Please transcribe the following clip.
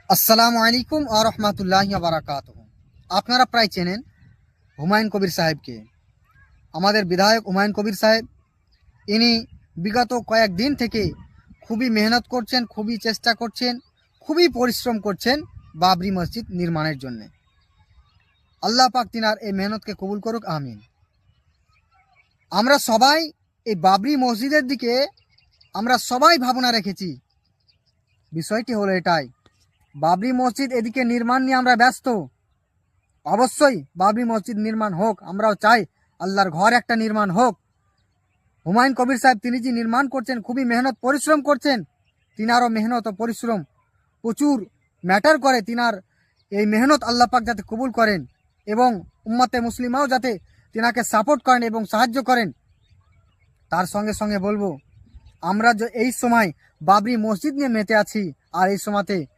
আসসালামু আলাইকুম আ রহমাতুল্লাহি ওয়া বারাকাতুহু। আপনারা প্রায় চেনেন হুমায়ুন কবির সাহেবকে। আমাদের বিধায়ক হুমায়ুন কবির সাহেব ইনি বিগত কয়েকদিন থেকে খুবই মেহনত করছেন, খুবই চেষ্টা করছেন, খুবই পরিশ্রম করছেন বাবরি মসজিদ নির্মাণের জন্যে। আল্লাহ পাক তিনার এই মেহনতকে কবুল করুক, আমিন। আমরা সবাই এই বাবরি মসজিদের দিকে আমরা সবাই ভাবনা রেখেছি। বিষয়টি হলো এটাই, বাবরি মসজিদ এদিকে নির্মাণ নিয়ে আমরা ব্যস্ত। অবশ্যই বাবরি মসজিদ নির্মাণ হোক, আমরাও চাই আল্লাহর ঘর একটা নির্মাণ হোক। হুমায়ুন কবির সাহেব তিনি যে নির্মাণ করছেন, খুবই মেহনত পরিশ্রম করছেন। তিনারও মেহনত ও পরিশ্রম প্রচুর ম্যাটার করে। তিনার এই মেহনত আল্লাহ পাক যাতে কবুল করেন এবং উম্মতে মুসলিমাও যাতে তিনাকে সাপোর্ট করেন এবং সাহায্য করেন। তার সঙ্গে সঙ্গে বলবো, আমরা যে এই সময় বাবরি মসজিদ নিয়ে মেতে আছি, আর এই সময়তে